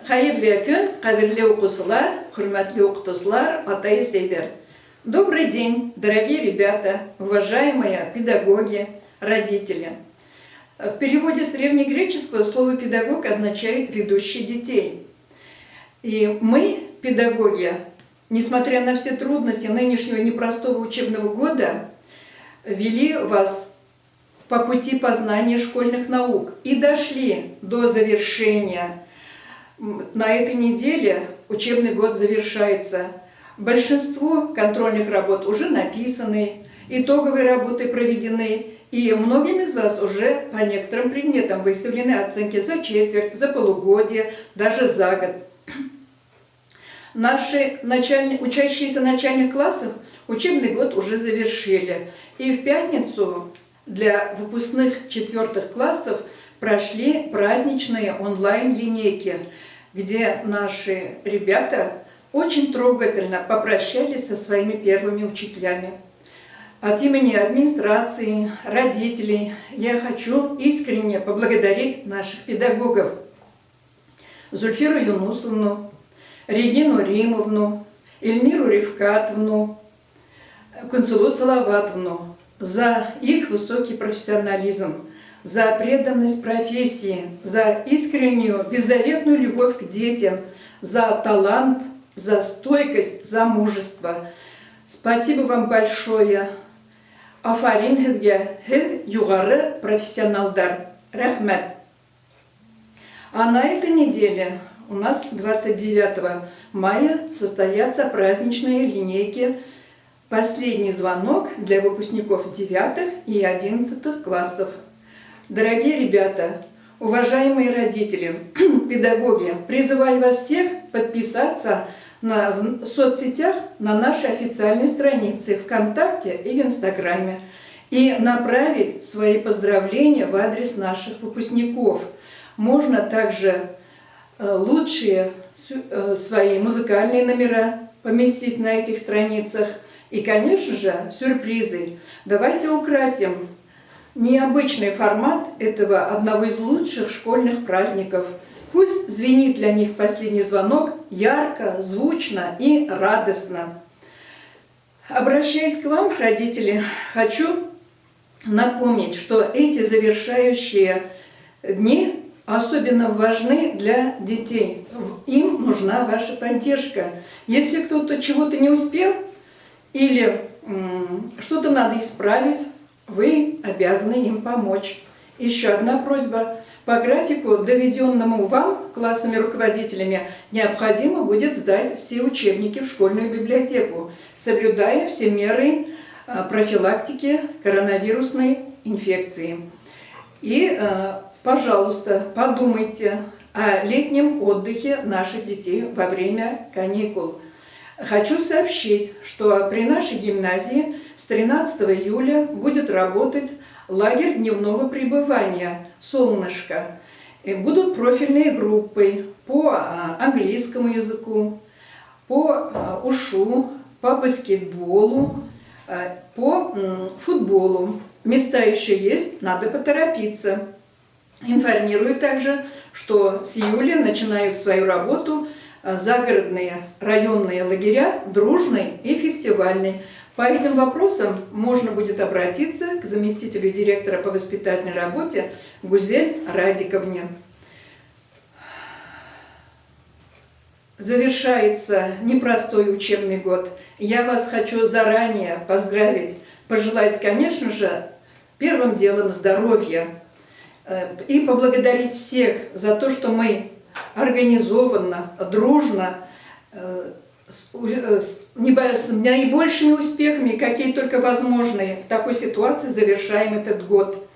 Hayırlı gün, кадірлі оқушылар, хурматлы оқытушылар, ата-есейлер. Добрый день, дорогие ребята, уважаемые педагоги, родители. В переводе с древнегреческого слово «педагог» означает «ведущий детей». И мы, педагоги, несмотря на все трудности нынешнего непростого учебного года, вели вас по пути познания школьных наук и дошли до завершения. На этой неделе учебный год завершается. Большинство контрольных работ уже написаны, итоговые работы проведены, и многим из вас уже по некоторым предметам выставлены оценки за четверть, за полугодие, даже за год. Наши учащиеся начальных классов учебный год уже завершили. И в пятницу для выпускных 4 классов прошли праздничные онлайн-линейки, где наши ребята очень трогательно попрощались со своими первыми учителями. От имени администрации, родителей я хочу искренне поблагодарить наших педагогов Зульфиру Юнусовну, Регину Римовну, Эльмиру Рифкатовну, Кунцелу Салаватовну за их высокий профессионализм, за преданность профессии, за искреннюю, беззаветную любовь к детям, за талант, за стойкость, за мужество. Спасибо вам большое. Афарин хезге, хез югары профессионалдар. Рахмет. А на этой неделе у нас 29 мая состоятся праздничные линейки. Последний звонок для выпускников 9 и 11 классов. Дорогие ребята, уважаемые родители, педагоги, призываю вас всех подписаться в соцсетях на нашей официальной странице ВКонтакте и в Инстаграме и направить свои поздравления в адрес наших выпускников. Можно также лучшие свои музыкальные номера поместить на этих страницах и, конечно же, сюрпризы. Давайте украсим необычный формат этого одного из лучших школьных праздников. Пусть звенит для них последний звонок ярко, звучно и радостно. Обращаясь к вам, родители, хочу напомнить, что эти завершающие дни особенно важны для детей. Им нужна ваша поддержка. Если кто-то чего-то не успел или что-то надо исправить, вы обязаны им помочь. Еще одна просьба. По графику, доведенному вам, классными руководителями, необходимо будет сдать все учебники в школьную библиотеку, соблюдая все меры профилактики коронавирусной инфекции. И, пожалуйста, подумайте о летнем отдыхе наших детей во время каникул. Хочу сообщить, что при нашей гимназии с 13 июля будет работать лагерь дневного пребывания «Солнышко». И будут профильные группы по английскому языку, по ушу, по баскетболу, по футболу. Места еще есть, надо поторопиться. Информирую также, что с июля начинают свою работу загородные районные лагеря «Дружный» и «Фестивальный». По этим вопросам можно будет обратиться к заместителю директора по воспитательной работе Гузель Радиковне. Завершается непростой учебный год. Я вас хочу заранее поздравить, пожелать, конечно же, первым делом здоровья и поблагодарить всех за то, что мы организованно, дружно, с наибольшими успехами, какие только возможны в такой ситуации, завершаем этот год.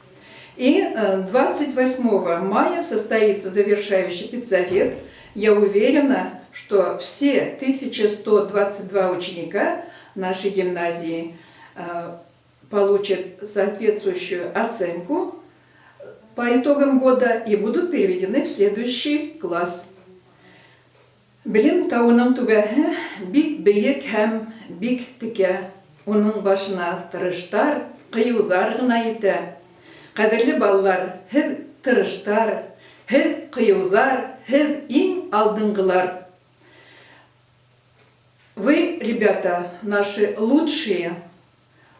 И 28 мая состоится завершающий педсовет. Я уверена, что все 1122 ученика нашей гимназии получат соответствующую оценку по итогам года и будут переведены в следующий класс. Білім тауының түбәһе бик бейек һәм бик текә. Оның башына тырыштар, кыюлар гына итә. Кадерле балалар, һез тырыштар, һез кыюлар, һез иң Ин алдынгылар. Вы, ребята, наши лучшие,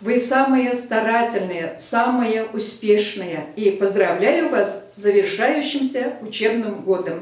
вы самые старательные, самые успешные. И поздравляю вас с завершающимся учебным годом.